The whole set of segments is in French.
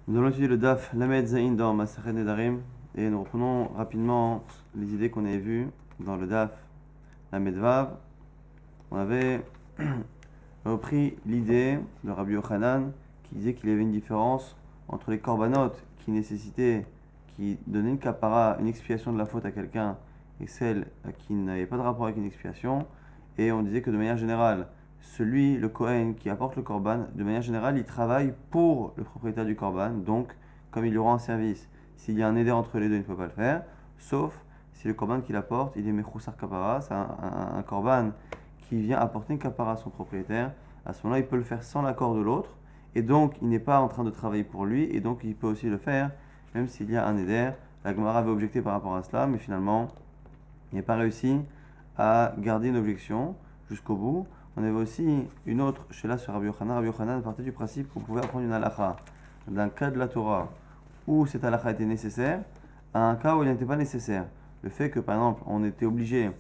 Nous allons étudier le Daf Lamed Zain dans Masachet Nedarim et nous reprenons rapidement les idées qu'on avait vues dans le Daf Lamed Vav. On avait repris l'idée de Rabbi Yochanan qui disait qu'il y avait une différence entre les corbanotes qui donnaient une kapara, une expiation de la faute à quelqu'un et celles qui n'avaient pas de rapport avec une expiation. Et on disait que de manière générale, le Kohen qui apporte le korban, de manière générale, il travaille pour le propriétaire du korban, donc comme il lui rend un service. S'il y a un éder entre les deux, il ne peut pas le faire, sauf si le korban qu'il apporte, il est mechoussar kapara, c'est un korban qui vient apporter une kapara à son propriétaire. À ce moment-là, il peut le faire sans l'accord de l'autre, et donc il n'est pas en train de travailler pour lui, et donc il peut aussi le faire, même s'il y a un éder. La Gemara avait objecté par rapport à cela, mais finalement, il n'a pas réussi à garder une objection jusqu'au bout. On avait aussi une autre chez là sur Rabbi Yochanan. Rabbi Yochanan partait du principe qu'on pouvait apprendre une halakha d'un cas de la Torah où cette halakha était nécessaire à un cas où elle n'était pas nécessaire. Le fait que par exemple on était obligé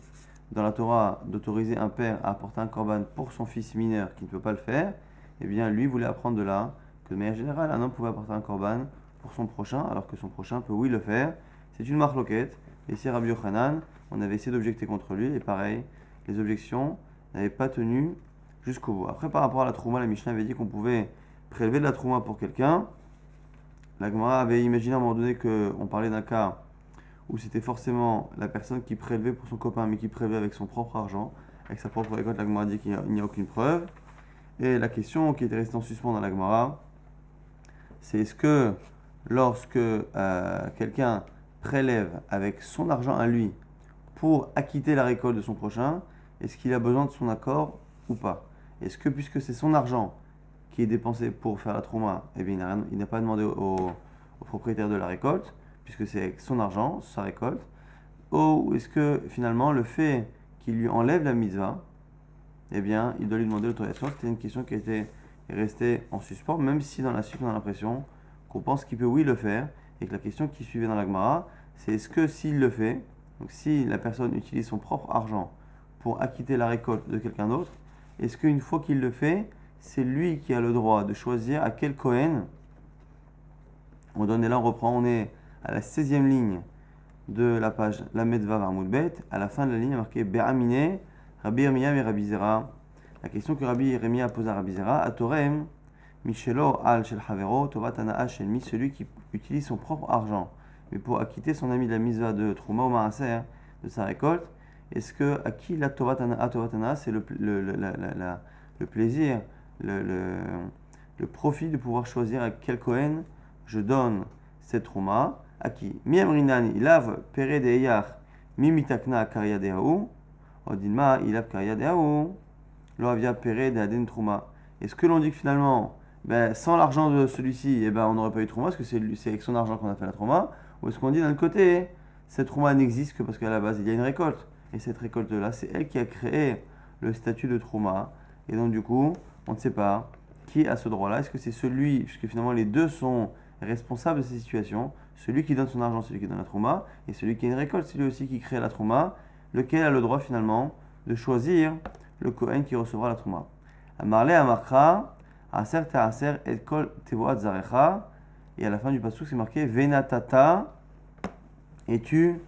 dans la Torah d'autoriser un père à apporter un korban pour son fils mineur qui ne peut pas le faire, eh bien lui voulait apprendre de là que de manière générale un homme pouvait apporter un korban pour son prochain alors que son prochain peut oui le faire. C'est une marloquette. Et ici Rabbi Yochanan, on avait essayé d'objecter contre lui et pareil, les objections n'avait pas tenu jusqu'au bout. Après, par rapport à la trouma, la Mishnah avait dit qu'on pouvait prélever de la trouma pour quelqu'un. La Gemara avait imaginé à un moment donné qu'on parlait d'un cas où c'était forcément la personne qui prélevait pour son copain, mais qui prélevait avec son propre argent, avec sa propre récolte. La Gemara dit qu'il n'y a aucune preuve. Et la question qui était restée en suspens dans la Gemara, c'est est-ce que lorsque quelqu'un prélève avec son argent à lui pour acquitter la récolte de son prochain, est-ce qu'il a besoin de son accord ou pas? Est-ce que puisque c'est son argent qui est dépensé pour faire la trouma, eh bien il n'a pas demandé au propriétaire de la récolte, puisque c'est son argent, sa récolte, ou est-ce que finalement le fait qu'il lui enlève la mitzvah, eh bien il doit lui demander l'autorisation? C'était une question qui était restée en suspens, même si dans la suite on a l'impression qu'on pense qu'il peut oui le faire, et que la question qui suivait dans la Gemara, c'est est-ce que s'il le fait, donc si la personne utilise son propre argent pour acquitter la récolte de quelqu'un d'autre, est-ce qu'une fois qu'il le fait, c'est lui qui a le droit de choisir à quel Kohen on donne? Et là on reprend, on est à la 16e ligne de la page Lamed Vav Amud Bet. À la fin de la ligne, il y a marqué Be'amine, Rabbi Yirmiyah et Rabbi Zera. La question que Rabbi Yirmiyah a posée à Rabbi Zera, Atorem, Michelo al shel Havero, Tovat Anaa shel Mi, celui qui utilise son propre argent, mais pour acquitter son ami de la mitzvah de Trouma ou Maaser, de sa récolte, est-ce que à qui la Tovat Anaa, c'est le plaisir, le profit de pouvoir choisir à quel Kohen je donne cette Trouma? À qui? Mi amrinan ilav pere de eyach mi mitakna karia dehaou odilma ilav karia dehaou lo avia pere de aden Trouma. Est-ce que l'on dit que finalement, sans l'argent de celui-ci, on n'aurait pas eu Trouma parce que c'est avec son argent qu'on a fait la Trouma? Ou est-ce qu'on dit d'un côté, cette Trouma n'existe que parce qu'à la base il y a une récolte, et cette récolte-là, c'est elle qui a créé le statut de Trouma, et donc du coup, on ne sait pas qui a ce droit-là. Est-ce que c'est celui, puisque finalement les deux sont responsables de ces situations, celui qui donne son argent, celui qui donne la Trouma, et celui qui a une récolte, c'est lui aussi qui crée la Trouma, lequel a le droit finalement de choisir le Kohen qui recevra la Trouma? Amarle Amarkra, Aser Ta'aser et Kol Tevoat Zarecha, et à la fin du passage c'est marqué Venatata, et tu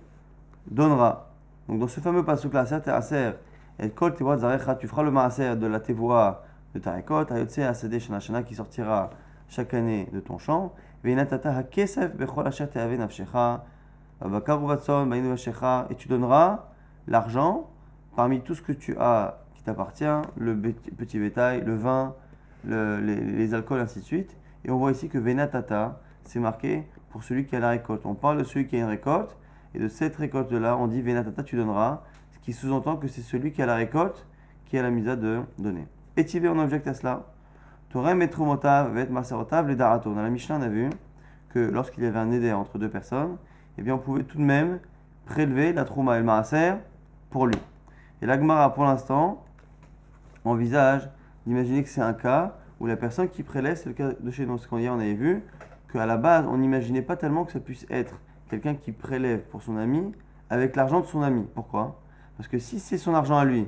donneras. Donc dans ce fameux pasuk là, Aser Ta'aser et Kol Tevoat Zarecha, tu feras le Maaser de la Tevoa de ta récolte, Hayotse Asede Shana Shana, qui sortira chaque année de ton champ. Venatata hakesef bechol asher te'ave nafshecha, bakar uvatson bainu vashecha, et tu donneras l'argent parmi tout ce que tu as qui t'appartient, le petit bétail, le vin, les alcools, ainsi de suite. Et on voit ici que venatata, c'est marqué pour celui qui a la récolte. On parle de celui qui a une récolte, et de cette récolte-là, on dit venatata, tu donneras, ce qui sous-entend que c'est celui qui a la récolte qui a la mise à de donner. Et Tivé, on objecte à cela. Torem et Trumotav, Vet Maserotav, les Darato. Dans la Mishnah, on a vu que lorsqu'il y avait un éder entre deux personnes, eh bien on pouvait tout de même prélever la Trouma et le Maaser pour lui. Et la Gemara, pour l'instant, envisage d'imaginer que c'est un cas où la personne qui prélève, c'est le cas de chez nous. Ce qu'on dit, on avait vu qu'à la base, on n'imaginait pas tellement que ça puisse être quelqu'un qui prélève pour son ami avec l'argent de son ami. Pourquoi? Parce que si c'est son argent à lui,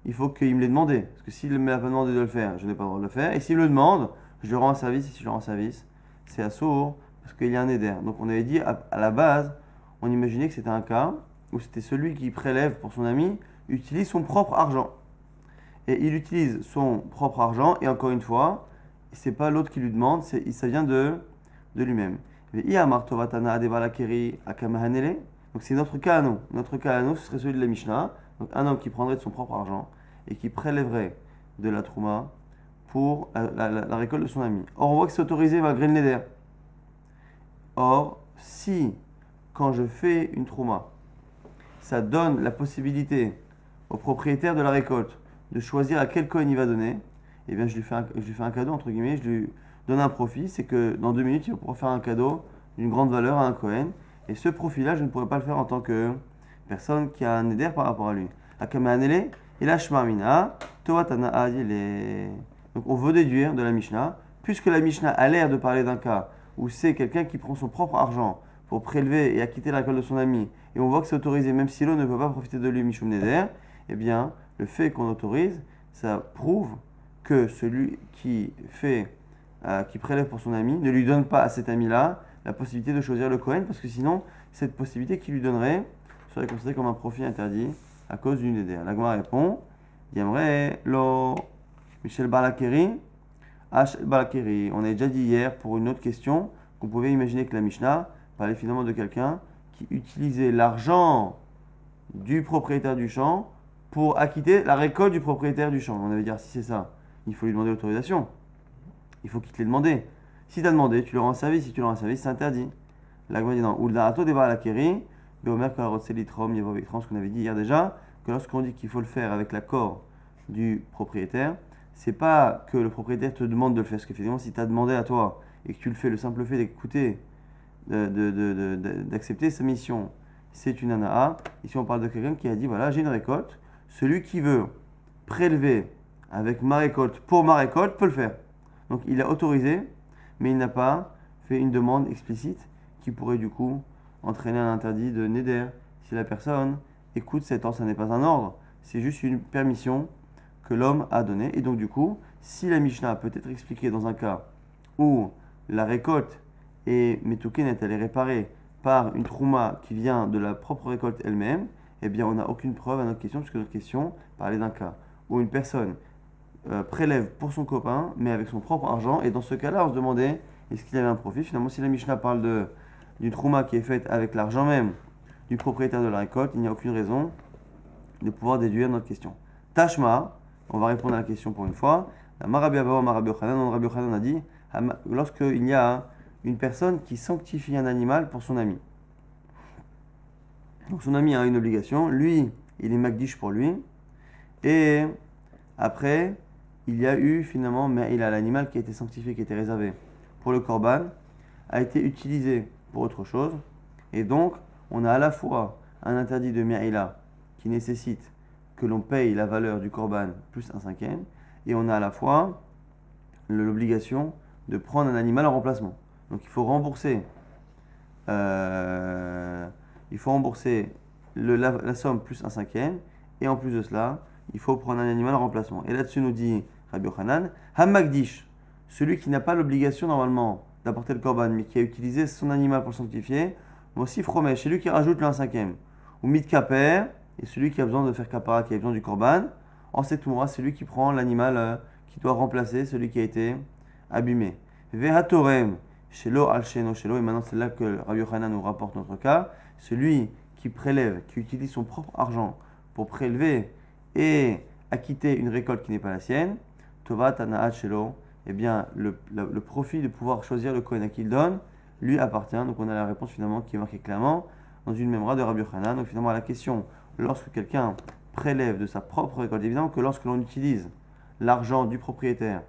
il faut qu'il me l'ait demandé. Parce que s'il ne m'a pas demandé de le faire, je n'ai pas le droit de le faire. Et s'il me le demande, je lui rends un service. Et si je lui rends un service, c'est assourd parce qu'il y a un éder. Donc on avait dit à la base, on imaginait que c'était un cas où c'était celui qui prélève pour son ami utilise son propre argent. Et il utilise son propre argent, et encore une fois, c'est pas l'autre qui lui demande, ça vient de lui-même. Donc c'est notre cas à nous. Notre cas à nous, ce serait celui de la Mishnah. Donc un homme qui prendrait de son propre argent et qui prélèverait de la trouma pour la récolte de son ami. Or, on voit que c'est autorisé malgré le neder. Or, si, quand je fais une trouma, ça donne la possibilité au propriétaire de la récolte de choisir à quel coin il va donner, eh bien je lui fais un cadeau, entre guillemets, je lui donne un profit, c'est que dans 2 minutes, il va pouvoir faire un cadeau d'une grande valeur à un Kohen. Et ce profit-là, je ne pourrais pas le faire en tant que personne qui a un éder par rapport à lui. Akamehanele, il a shmarmina, tovatana adile. Donc on veut déduire de la Mishnah, puisque la Mishnah a l'air de parler d'un cas où c'est quelqu'un qui prend son propre argent pour prélever et acquitter la récolte de son ami, et on voit que c'est autorisé, même si l'autre ne peut pas profiter de lui, Mishum Neder, eh bien, le fait qu'on autorise, ça prouve que celui qui prélève pour son ami ne lui donne pas à cet ami-là la possibilité de choisir le Kohen, parce que sinon, cette possibilité qu'il lui donnerait serait considérée comme un profit interdit à cause du Neder. La Gemara répond, Yamre lo Michel Balakeri, H. Balakeri. On a déjà dit hier pour une autre question qu'on pouvait imaginer que la Mishnah parlait finalement de quelqu'un qui utilisait l'argent du propriétaire du champ pour acquitter la récolte du propriétaire du champ. On avait dit, si c'est ça, il faut lui demander l'autorisation. Il faut qu'il te l'ait demandé. Si tu as demandé, tu le rends service. Si tu le rends service, c'est interdit. La Gemara dit non. Uldarato deba alakeri, beomer kalarotseliitrom yevovitrom, ce qu'on avait dit hier déjà, que lorsqu'on dit qu'il faut le faire avec l'accord du propriétaire, c'est pas que le propriétaire te demande de le faire. Parce qu'effectivement, si tu as demandé à toi et que tu le fais, le simple fait d'écouter, d'accepter sa mission, c'est une anaa. Ici, on parle de quelqu'un qui a dit voilà, j'ai une récolte. Celui qui veut prélever avec ma récolte pour ma récolte peut le faire. Donc, il a autorisé, mais il n'a pas fait une demande explicite qui pourrait du coup entraîner un interdit de neder. Si la personne écoute cet ordre, ça n'est pas un ordre, c'est juste une permission que l'homme a donnée. Et donc, du coup, si la Mishnah peut être expliquée dans un cas où la récolte est metoukenet, elle est réparée par une trouma qui vient de la propre récolte elle-même, eh bien, on n'a aucune preuve à notre question, puisque notre question parlait d'un cas où une personne prélève pour son copain, mais avec son propre argent, et dans ce cas-là, on se demandait est-ce qu'il y avait un profit. Finalement, si la Mishnah parle d'une trouma qui est faite avec l'argent même du propriétaire de la récolte, il n'y a aucune raison de pouvoir déduire notre question. Tashma, on va répondre à la question pour une fois. Marabi Abba, Marabi Yochanan, Rabbi Yochanan a dit lorsqu'il y a une personne qui sanctifie un animal pour son ami. Donc son ami a une obligation, lui, il est Magdish pour lui, et après, il y a eu finalement, mais il a l'animal qui a été sanctifié, qui a été réservé pour le korban, a été utilisé pour autre chose, et donc on a à la fois un interdit de mi'ila qui nécessite que l'on paye la valeur du korban plus un cinquième, et on a à la fois l'obligation de prendre un animal en remplacement. Donc il faut rembourser la somme plus un cinquième, et en plus de cela, il faut prendre un animal en remplacement. Et là-dessus nous dit Rabbi Yochanan, Hamagdish, celui qui n'a pas l'obligation normalement d'apporter le korban, mais qui a utilisé son animal pour le sanctifier, aussi Fromesh, c'est lui qui rajoute le 1/5. Ou Mitkaper, et celui qui a besoin de faire kapara, qui a besoin du korban, en cette moura, c'est lui qui prend l'animal qui doit remplacer celui qui a été abîmé. Vehatorem, Shelo al Sheno Shelo, et maintenant c'est là que Rabbi Yochanan nous rapporte notre cas, celui qui prélève, qui utilise son propre argent pour prélever et acquitter une récolte qui n'est pas la sienne, Tova Tanaat Shelo, eh bien le profit de pouvoir choisir le Kohen à qui il donne, lui appartient. Donc on a la réponse finalement qui est marquée clairement dans une mémoire de Rabbi Yochanan. Donc finalement à la question, lorsque quelqu'un prélève de sa propre récolte, évidemment que lorsque l'on utilise l'argent du propriétaire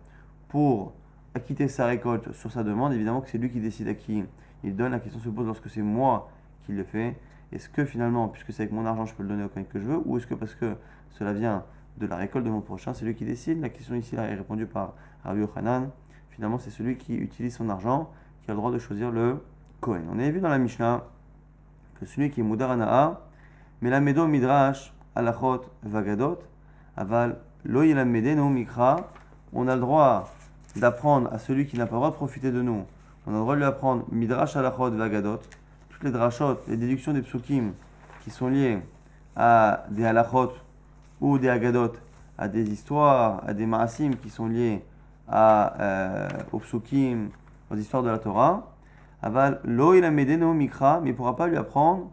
pour acquitter sa récolte sur sa demande, évidemment que c'est lui qui décide à qui il donne. La question se pose lorsque c'est moi qui le fais. Est-ce que finalement, puisque c'est avec mon argent, je peux le donner au Kohen que je veux, ou est-ce que parce que cela vient de la récolte de mon prochain, c'est lui qui décide? La question ici est répondue par Rabbi Yochanan. Finalement, c'est celui qui utilise son argent qui a le droit de choisir le Kohen. On avait vu dans la Mishnah que celui qui est Moudar Anaa, Melamedo Midrash, Alachot, Vagadot, Aval, Lo Yelamedenu Mikra, on a le droit d'apprendre à celui qui n'a pas le droit de profiter de nous, On a le droit de lui apprendre Midrash Halachot Vagadot, toutes les drachot, les déductions des psukim qui sont liées à des halachot ou des agadot, à des histoires, à des maasim qui sont liés aux psukim, aux histoires de la Torah. Aval lo il a medeno mikra, mais il ne pourra pas lui apprendre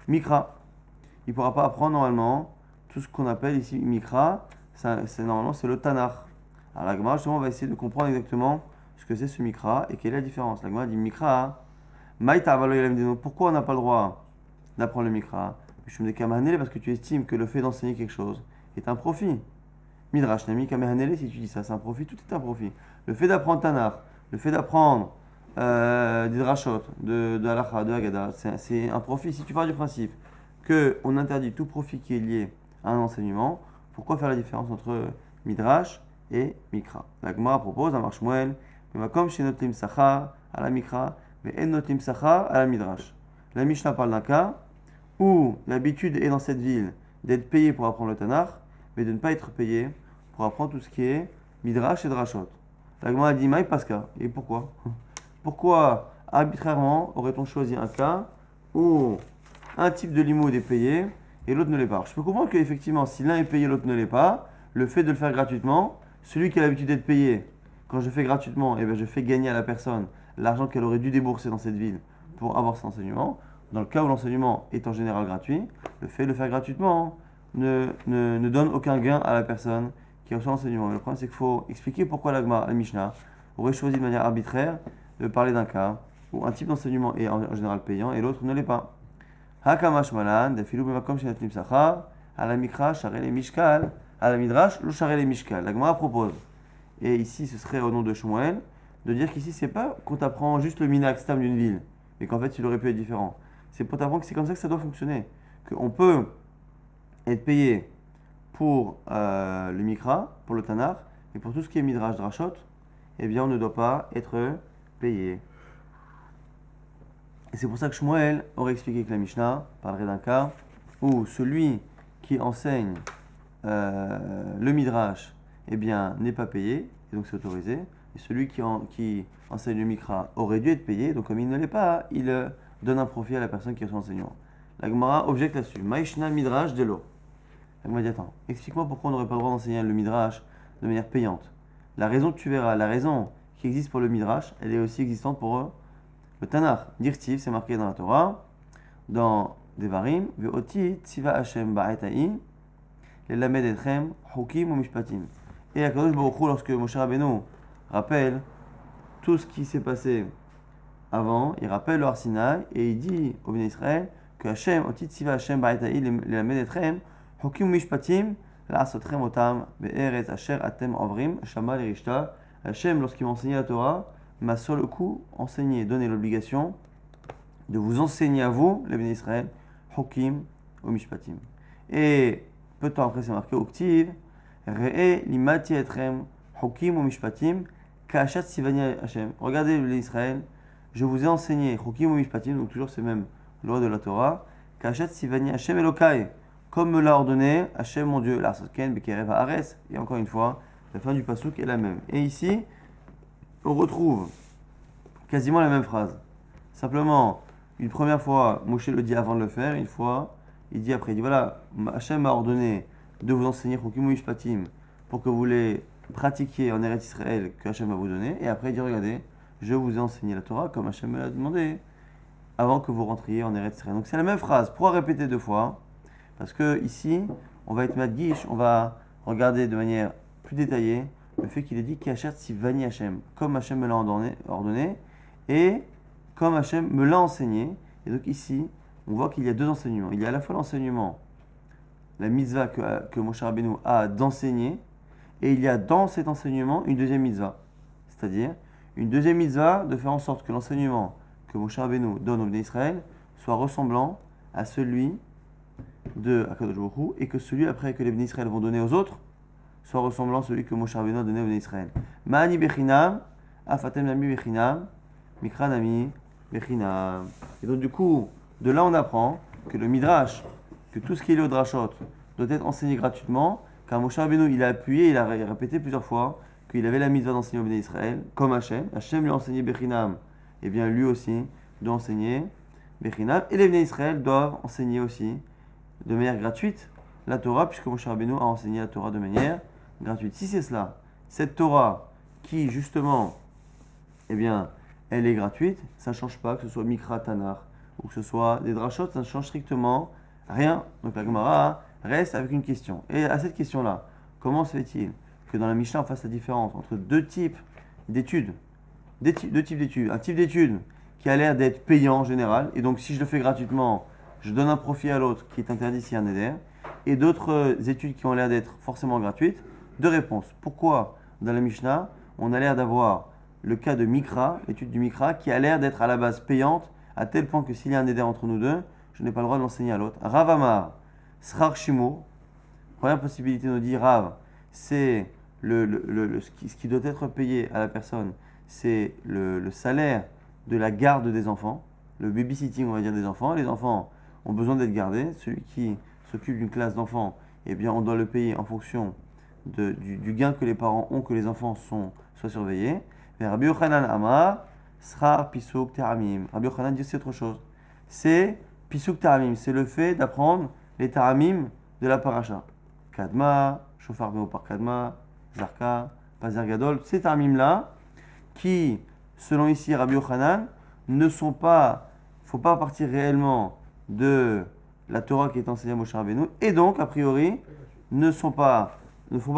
mikra. Il ne pourra pas apprendre normalement tout ce qu'on appelle ici mikra. Normalement c'est le Tanakh. Alors la Gemara justement va essayer de comprendre exactement ce que c'est ce mikra et quelle est la différence. La Gemara dit mikra, maïta aval lo il a medeno. Pourquoi on n'a pas le droit d'apprendre le mikra? Parce que tu estimes que le fait d'enseigner quelque chose est un profit. Midrash nami kamehanele, si tu dis ça, c'est un profit, tout est un profit. Le fait d'apprendre Tanakh, le fait d'apprendre des drashot, de halacha, de haggadah, c'est un profit. Si tu pars du principe qu'on interdit tout profit qui est lié à un enseignement, pourquoi faire la différence entre Midrash et Mikra? La Gemara propose un marshmuel, mais comme chez Notim Sachar à la Mikra, mais en Notim Sachar à la Midrash. La Mishnah parle d'un cas où l'habitude est dans cette ville d'être payé pour apprendre le Tanakh, mais de ne pas être payé pour apprendre tout ce qui est Midrash et Drashot. La Gemara dit Maï Paska. Et pourquoi? Pourquoi arbitrairement aurait-on choisi un cas où un type de limoud est payé et l'autre ne l'est pas? Je peux comprendre qu'effectivement, si l'un est payé et l'autre ne l'est pas, le fait de le faire gratuitement, celui qui a l'habitude d'être payé, quand je fais gratuitement, je fais gagner à la personne l'argent qu'elle aurait dû débourser dans cette ville pour avoir cet enseignement. Dans le cas où l'enseignement est en général gratuit, le fait de le faire gratuitement ne donne aucun gain à la personne qui reçoit l'enseignement. Mais le problème, c'est qu'il faut expliquer pourquoi la Mishnah aurait choisi de manière arbitraire de parler d'un cas où un type d'enseignement est en général payant et l'autre ne l'est pas. Hakamash malan, dafilu bemakom shenatlim sachar, à la mikra, charele mishkal, à la midrash, lo charele mishkal. La Gemara propose, et ici ce serait au nom de Shmuel, de dire qu'ici c'est pas qu'on t'apprend juste le minak stam d'une ville, mais qu'en fait il aurait pu être différent. C'est pour t'apprendre que c'est comme ça que ça doit fonctionner. Qu'on peut être payé pour le Mikra, pour le Tanakh, et pour tout ce qui est Midrash Drashot, eh bien on ne doit pas être payé. Et c'est pour ça que Shmuel aurait expliqué que la Mishnah parlerait d'un cas où celui qui enseigne le Midrash eh bien, n'est pas payé, et donc c'est autorisé, et celui qui enseigne le Mikra aurait dû être payé, donc comme il ne l'est pas, il donne un profit à la personne qui reçoit l'enseignement. La Gemara objecte là-dessus. Maïshna Midrash Delo. La Gemara dit attends, explique-moi pourquoi on n'aurait pas le droit d'enseigner le Midrash de manière payante. La raison que tu verras, la raison qui existe pour le Midrash, elle est aussi existante pour le Tanakh. Dirtiv, c'est marqué dans la Torah, dans Devarim, Ve'oti Tziva Hashem Ba'etai, Lelamed Etchem, Hukim ou Mishpatim. Et à Kadosh Baruch Hu, lorsque Moshe Rabbeinu rappelle tout ce qui s'est passé avant, il rappelle le Har Sinaï et il dit au Bnei Israël que Hashem, Oti Tziva Hashem Ba'etai, Lelamed Etchem, Hukim ou Mishpatim, La'asotrem Otam, Be'eretz Asher Atem Avrim, Shama Lerishta. Hashem, lorsqu'il m'a enseigné la Torah, m'a sur le coup enseigné, donné l'obligation de vous enseigner à vous, les Bnei Israël, Hukim ou Mishpatim. Et peu de temps après, c'est marqué Uktiv, Re'e limati etrem, Hukim ou Mishpatim, Ka'achat sivani Hashem. Regardez les Israël, je vous ai enseigné Hukim ou Mishpatim, donc toujours ces mêmes lois de la Torah, Ka'achat sivani Hashem Elokai, comme me l'a ordonné Hashem mon Dieu, l'Arsotken, Bekerev Haaretz. Et encore une fois, la fin du pasuk est la même. Et ici, on retrouve quasiment la même phrase. Simplement, une première fois, Moshe le dit avant de le faire, une fois, il dit après, il dit voilà, Hashem m'a ordonné de vous enseigner Chokim Mishpatim pour que vous les pratiquiez en Eretz Israël que Hashem va vous donner. Et après, il dit regardez, je vous ai enseigné la Torah comme Hashem me l'a demandé avant que vous rentriez en Eretz Israël. Donc c'est la même phrase. Pourquoi répéter deux fois? Parce que ici, on va être madgish, on va regarder de manière plus détaillée le fait qu'il est dit Kachat Sivani Hashem, comme Hashem me l'a ordonné et comme Hashem me l'a enseigné. Et donc ici, on voit qu'il y a deux enseignements. Il y a à la fois l'enseignement, la mitzvah que Moshe Rabbeinu a d'enseigner, et il y a dans cet enseignement une deuxième mitzvah. C'est-à-dire, une deuxième mitzvah de faire en sorte que l'enseignement que Moshe Rabbeinu donne au Bnei Israël soit ressemblant à celui de Akadosh Baruch Hu, et que celui après que les Bnei Israël vont donner aux autres soit ressemblant à celui que Moshe Rabbeinu a donné au Bnei Israël. Ma'ani bechinam, afatem nami bechinam, mikra nami bechinam. Et donc du coup, de là on apprend que le midrash, que tout ce qui est lié au drashot doit être enseigné gratuitement, car Moshe Rabbeinu il a appuyé, il a répété plusieurs fois qu'il avait la mitzvah d'enseigner au Bnei Israël, comme Hashem. Hashem lui a enseigné bechinam eh bien lui aussi doit enseigner Bechinam. Et les Bnei Israël doivent enseigner aussi de manière gratuite la Torah, puisque Moshe Rabbeinu a enseigné la Torah de manière gratuite. Si c'est cela, cette Torah qui justement, eh bien, elle est gratuite, ça ne change pas que ce soit Mikra Tanakh ou que ce soit des drachot, ça ne change strictement rien. Donc la Gemara reste avec une question. Et à cette question-là, comment se fait-il que dans la Mishnah on fasse la différence entre deux types d'études, deux types d'études, un type d'étude qui a l'air d'être payant en général, et donc si je le fais gratuitement, je donne un profit à l'autre qui est interdit s'il y a un éder, et d'autres études qui ont l'air d'être forcément gratuites? Deux réponses. Pourquoi dans la Mishnah on a l'air d'avoir le cas de Mikra, l'étude du Mikra, qui a l'air d'être à la base payante, à tel point que s'il y a un éder entre nous deux, je n'ai pas le droit de l'enseigner à l'autre. Rav Amar, Srar Shimur, première possibilité nous dit Rav, c'est ce qui doit être payé à la personne, c'est le salaire de la garde des enfants, le babysitting on va dire des enfants. Les enfants ont besoin d'être gardés. Celui qui s'occupe d'une classe d'enfants, eh bien on doit le payer en fonction du gain que les parents ont que les enfants soient surveillés. Mais Rabbi Yochanan Amar, Srar Pisuk Teramim. Rabbi Yochanan dit c'est autre chose. C'est Pisuk Teramim, c'est le fait d'apprendre les Teramim de la paracha. Kadma, Shofar Beopar Kadma, Zarka, Pazer Gadol, ces Teramim-là, qui, selon ici Rabbi Yochanan, ne sont pas, il ne faut pas partir réellement de la Torah qui est enseignée à Moshe Rabbeinu, et donc, a priori, ne font pas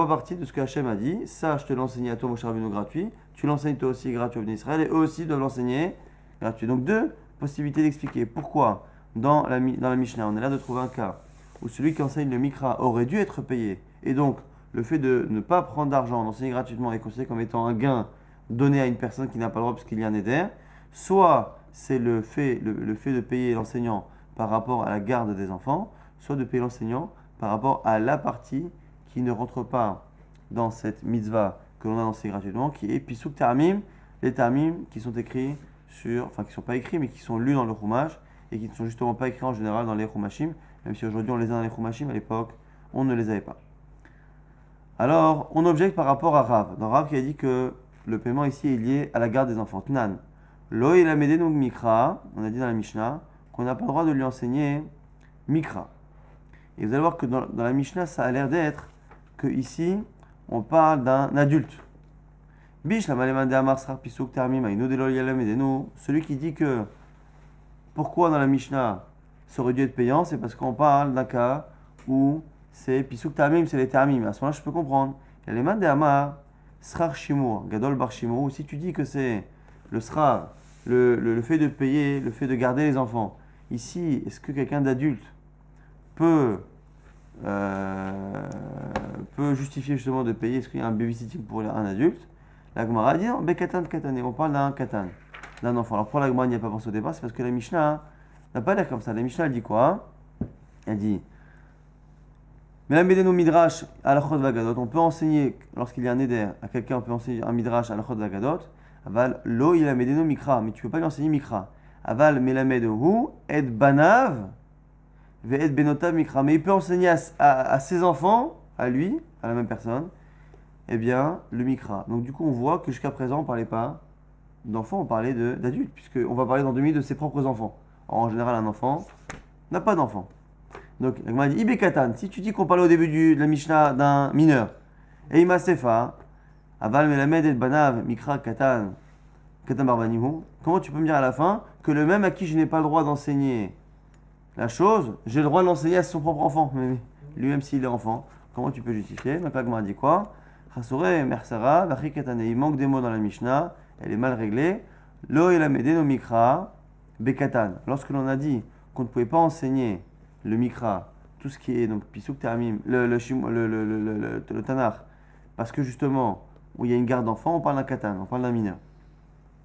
partie de ce que Hachem a dit. Ça, je te l'enseigne à toi, Moshe Rabbeinu, gratuit. Tu l'enseignes toi aussi gratuit au Bnei Israël, et eux aussi doivent l'enseigner gratuit. Donc, deux possibilités d'expliquer pourquoi dans la Mishnah, on a l'air de trouver un cas où celui qui enseigne le Mikra aurait dû être payé, et donc, le fait de ne pas prendre d'argent, d'enseigner gratuitement, est considéré comme étant un gain donné à une personne qui n'a pas le droit parce qu'il y a un éder. Soit c'est le fait de payer l'enseignant par rapport à la garde des enfants, soit de payer l'enseignant par rapport à la partie qui ne rentre pas dans cette mitzvah que l'on a enseigné gratuitement, qui est Pisuk Ta'amim, les Ta'amim qui sont écrits qui ne sont pas écrits, mais qui sont lus dans le Chumash, et qui ne sont justement pas écrits en général dans les Chumashim, même si aujourd'hui on les a dans les Chumashim, à l'époque on ne les avait pas. Alors, on objecte par rapport à Rav. Dans Rav qui a dit que le paiement ici est lié à la garde des enfants. Tnan. Lo il a médé donc Mikra, on a dit dans la Mishnah, qu'on n'a pas le droit de lui enseigner Mikra. Et vous allez voir que dans la Mishnah, ça a l'air d'être que ici, on parle d'un adulte. Bish la malemande amar srar pisuk termim aïno de lo il a médé nous. Celui qui dit que pourquoi dans la Mishnah ça aurait dû être payant, c'est parce qu'on parle d'un cas où c'est pisuk termim, c'est les termim. À ce moment-là, je peux comprendre. Il y a les mains amar srar shimur, gadol bar shimur, ou si tu dis que c'est le srar, le fait de payer, le fait de garder les enfants. Ici, est-ce que quelqu'un d'adulte peut justifier justement de payer? Est-ce qu'il y a un babysitting pour un adulte? La Gemara dit non, bekatan katané, on parle d'un katan, d'un enfant. Alors pour la Gemara, il n'y a pas pensé au départ, c'est parce que la Mishnah n'a pas l'air comme ça. La Mishnah, elle dit quoi? Elle dit mais la Medeno Midrash à la Chod Vagadot, on peut enseigner, lorsqu'il y a un éder, à quelqu'un, on peut enseigner un Midrash à la Chod Vagadot. Aval, lo il a Medeno Mikra, mais tu ne peux pas lui enseigner Mikra. Aval, melamedehu, et banav, ve et benotav Mikra. Mais il peut enseigner à ses enfants, à lui, à la même personne, eh bien, le Mikra. Donc du coup, on voit que jusqu'à présent, on ne parlait pas d'enfants, on parlait d'adultes, puisqu'on va parler dans 2 minutes de ses propres enfants. Or, en général, un enfant n'a pas d'enfant. Donc, la Gemara dit Ibekatan, si tu dis qu'on parlait au début de la Mishnah d'un mineur, et Ima Sefa, Aval Melamed et Banav, Mikra Katan, Katan Barbanihu, comment tu peux me dire à la fin que le même à qui je n'ai pas le droit d'enseigner la chose, j'ai le droit de l'enseigner à son propre enfant, lui-même s'il est enfant? Comment tu peux justifier? Donc, la Gemara dit quoi? Chasore, Mersara, Vachri Katane, il manque des mots dans la Mishnah, elle est mal réglée. Lo Elamede no Mikra, Bekatan. Lorsque l'on a dit qu'on ne pouvait pas enseigner le Mikra, tout ce qui est donc Pisuk Teramim, le Tanakh, parce que justement, où il y a une garde d'enfant, on parle d'un katan, on parle d'un mineur.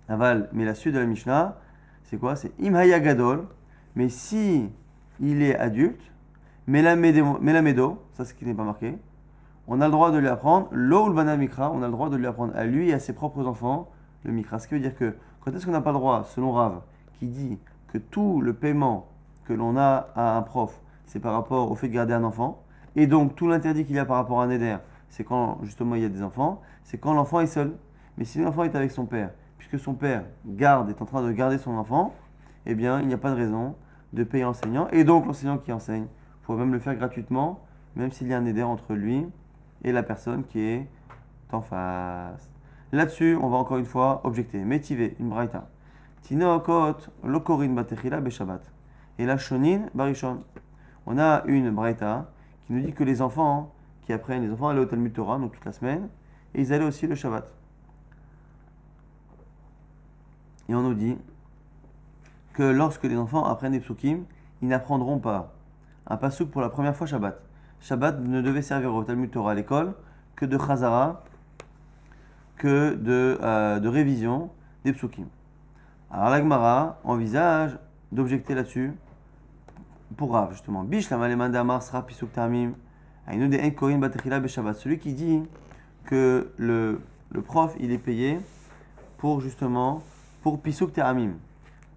Aval, mais la suite de la Mishnah, c'est quoi? C'est Imhaya Gadol, mais si il est adulte, Melamedo, ça c'est ce qui n'est pas marqué, on a le droit de lui apprendre, Lo Ulbana Mikra, on a le droit de lui apprendre à lui et à ses propres enfants le Mikra. Ce qui veut dire que, quand est-ce qu'on n'a pas le droit, selon Rav, qui dit que tout le paiement que l'on a à un prof, c'est par rapport au fait de garder un enfant, et donc tout l'interdit qu'il y a par rapport à un éder, c'est quand justement il y a des enfants, c'est quand l'enfant est seul. Mais si l'enfant est avec son père, puisque son père est en train de garder son enfant, eh bien, il n'y a pas de raison de payer l'enseignant. Et donc, l'enseignant qui enseigne pourrait même le faire gratuitement, même s'il y a un éder entre lui et la personne qui est en face. Là-dessus, on va encore une fois objecter. Métivé, une braïta. Tinookot, lokorin batechila beshabbat. Et la shonin barishon. On a une braïta qui nous dit que les enfants qui apprennent, les enfants allaient au Talmud Torah, donc toute la semaine, et ils allaient aussi le Shabbat. Et on nous dit que lorsque les enfants apprennent des psukim, ils n'apprendront pas un pasuk pour la première fois Shabbat. Shabbat ne devait servir au Talmud Torah à l'école que de chazara, que de révision des psukim. Alors la Gemara envisage d'objecter là-dessus pour Rav, justement. Bishlam alemande amar sra pisuk tamim ainu de en korin batechila beshabbat. Celui qui dit que le prof, il est payé pour justement, pour pisuk tamim,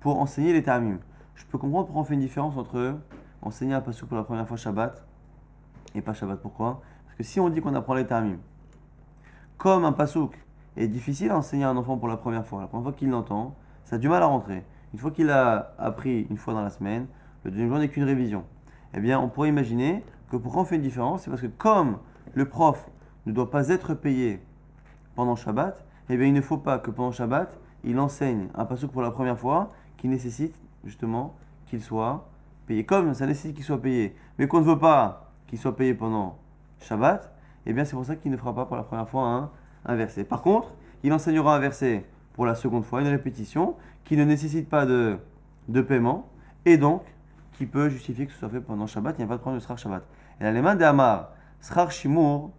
pour enseigner les tamim. Je peux comprendre pourquoi on fait une différence entre enseigner un pasuk pour la première fois Shabbat et pas Shabbat. Pourquoi? Parce que si on dit qu'on apprend les tamim, comme un pasuk est difficile à enseigner à un enfant pour la première fois qu'il l'entend, ça a du mal à rentrer. Une fois qu'il a appris une fois dans la semaine, le deuxième jour n'est qu'une révision. Eh bien, on pourrait imaginer que pourquoi on fait une différence, c'est parce que comme le prof ne doit pas être payé pendant Shabbat, eh bien, il ne faut pas que pendant Shabbat, il enseigne un pasuk pour la première fois qui nécessite justement qu'il soit payé. Comme ça nécessite qu'il soit payé, mais qu'on ne veut pas qu'il soit payé pendant Shabbat, eh bien, c'est pour ça qu'il ne fera pas pour la première fois un verset. Par contre, il enseignera un verset pour la seconde fois, une répétition qui ne nécessite pas de paiement et donc qui peut justifier que ce soit fait pendant Shabbat. Il n'y a pas de problème de Srar Shabbat. Et l'allemand de Amar, Srar Shimur,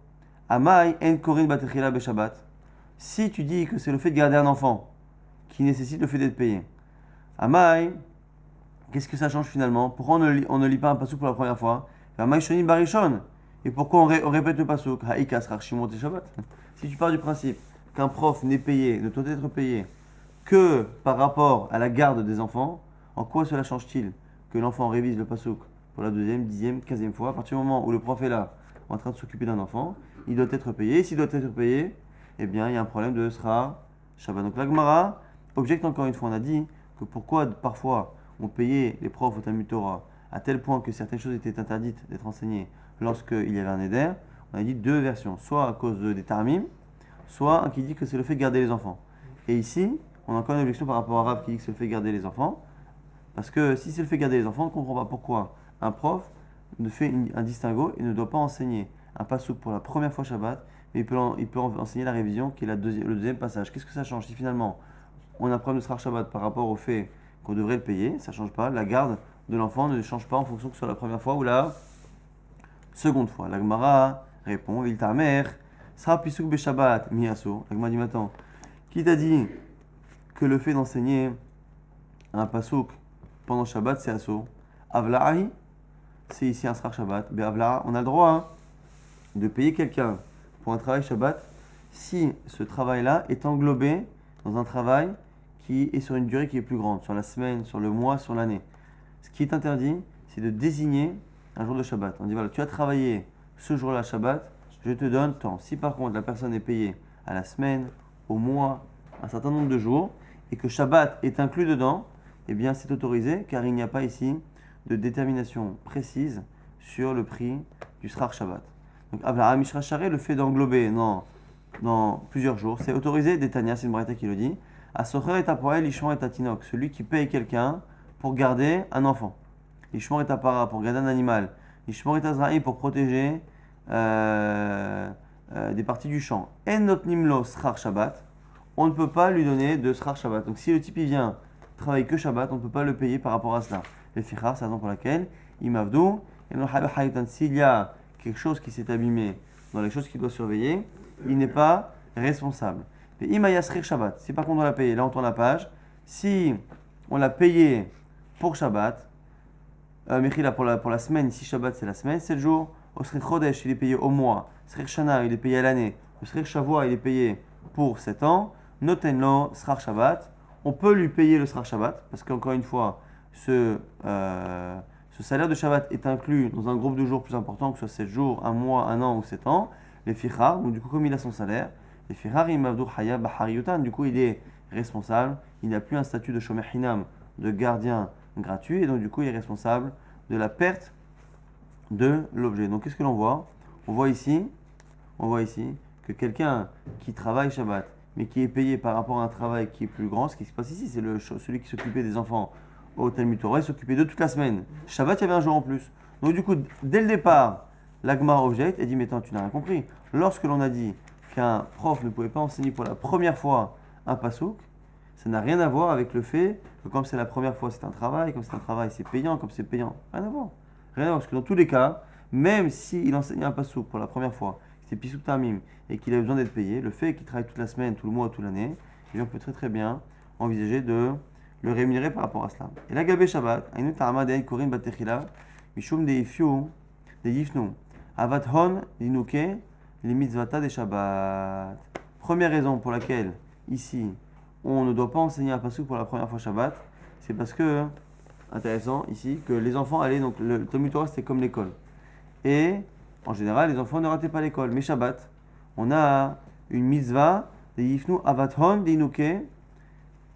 Amai en Korin Batechila Be Shabbat. Si tu dis que c'est le fait de garder un enfant qui nécessite le fait d'être payé, Amai, qu'est-ce que ça change finalement? Pourquoi on ne lit pas un pasuk pour la première fois? Amai Shonim Barishon. Et pourquoi on répète le pasuk? Haïka Srar Shimur Te Shabbat. Si tu pars du principe qu'un prof n'est payé, ne doit être payé que par rapport à la garde des enfants, en quoi cela change-t-il que l'enfant révise le pasuk pour la 2e, 10e, 15e fois? À partir du moment où le prof est là, en train de s'occuper d'un enfant, il doit être payé. S'il doit être payé, eh bien, il y a un problème de Sra Shabbat. Donc la Gemara objecte encore une fois. On a dit que pourquoi parfois on payait les profs au Talmud Torah à tel point que certaines choses étaient interdites d'être enseignées lorsqu'il y avait un éder. On a dit deux versions, soit à cause des tarmim, soit un qui dit que c'est le fait de garder les enfants. Et ici, on a encore une objection par rapport à Rav qui dit que c'est le fait de garder les enfants. Parce que si c'est le fait de garder les enfants, on ne comprend pas pourquoi un prof ne fait un distinguo et ne doit pas enseigner un pasuk pour la première fois Shabbat, mais il peut enseigner la révision qui est le deuxième passage. Qu'est-ce que ça change? Si finalement on a un problème de Srar Shabbat par rapport au fait qu'on devrait le payer, ça ne change pas. La garde de l'enfant ne change pas en fonction que ce soit la première fois ou la seconde fois. La Gemara répond, il ta mère, Sra pisuk be Shabbat, miyaso. La Gemara dit maintenant, qui t'a dit que le fait d'enseigner un pasuk pendant Shabbat, c'est asso? Avla'ahi, c'est ici un Srar Shabbat. Mais Avla'a, on a le droit de payer quelqu'un pour un travail Shabbat si ce travail-là est englobé dans un travail qui est sur une durée qui est plus grande, sur la semaine, sur le mois, sur l'année. Ce qui est interdit, c'est de désigner un jour de Shabbat. On dit voilà, tu as travaillé ce jour-là Shabbat, je te donne tant. Si par contre la personne est payée à la semaine, au mois, un certain nombre de jours, et que Shabbat est inclus dedans, eh bien c'est autorisé car il n'y a pas ici de détermination précise sur le prix du Srar Shabbat. Donc Avla'a Mishra Sharé, le fait d'englober dans plusieurs jours, c'est autorisé. Détania, c'est une braïta qui le dit. Asocher et apoel, Ishmor et atinok, celui qui paye quelqu'un pour garder un enfant. Ishmor et apara, pour garder un animal. Ishmor et azraï, pour protéger des parties du champ. En not nimlo Srar Shabbat, on ne peut pas lui donner de Srar Shabbat. Donc si le type il vient travailler que Shabbat, on ne peut pas le payer par rapport à cela. Le fichar, c'est la raison pour laquelle il m'avdou. S'il y a quelque chose qui s'est abîmé dans les choses qu'il doit surveiller, il n'est pas responsable. Mais Imaya Srir Shabbat, si par contre on l'a payé, là on tourne la page, si on l'a payé pour Shabbat, Mechila pour la semaine, ici Shabbat c'est la semaine, 7 jours, au Srir Chodesh il est payé au mois, Srir Shana il est payé à l'année, au Srir Shavua il est payé pour 7 ans, Notenlo Srar Shabbat, on peut lui payer le Srar Shabbat, parce qu'encore une fois, ce salaire de Shabbat est inclus dans un groupe de jours plus important, que ce soit 7 jours, 1 mois, 1 an ou 7 ans. Les fichar, donc du coup, comme il a son salaire, les fichar, il m'avdou haya bahariyutan, du coup, il est responsable. Il n'a plus un statut de shomer hinam, de gardien gratuit, et donc du coup, il est responsable de la perte de l'objet. Donc, qu'est-ce que l'on voit? On voit ici que quelqu'un qui travaille Shabbat, mais qui est payé par rapport à un travail qui est plus grand, ce qui se passe ici, c'est celui qui s'occupait des enfants au Talmud Torah, il s'occupait d'eux toute la semaine. Shabbat, il y avait un jour en plus. Donc du coup, dès le départ, l'Agmara objecte et dit, mais attends, tu n'as rien compris. Lorsque l'on a dit qu'un prof ne pouvait pas enseigner pour la première fois un pasouk, ça n'a rien à voir avec le fait que comme c'est la première fois, c'est un travail, comme c'est un travail, c'est payant, comme c'est payant. Rien à voir. Rien à voir, parce que dans tous les cas, même s'il enseignait un pasouk pour la première fois, c'est Pisouk Tamim, et qu'il avait besoin d'être payé, le fait qu'il travaille toute la semaine, tout le mois, toute l'année, on peut très très bien envisager de le rémunérer par rapport à cela. Et là, Gabé Shabbat, Ainu Ta'ama De'en Korim Batechila, Mishum De'ifyu, De'ifnu, Avat Hon, Dinuke, les mitzvata des Shabbat. Première raison pour laquelle, ici, on ne doit pas enseigner un pasouk pour la première fois Shabbat, c'est parce que, intéressant ici, que les enfants allaient, donc le Talmud Torah c'était comme l'école. Et en général, les enfants ne rataient pas l'école. Mais Shabbat, on a une mitzvah, des yifnu avathon, des inuke.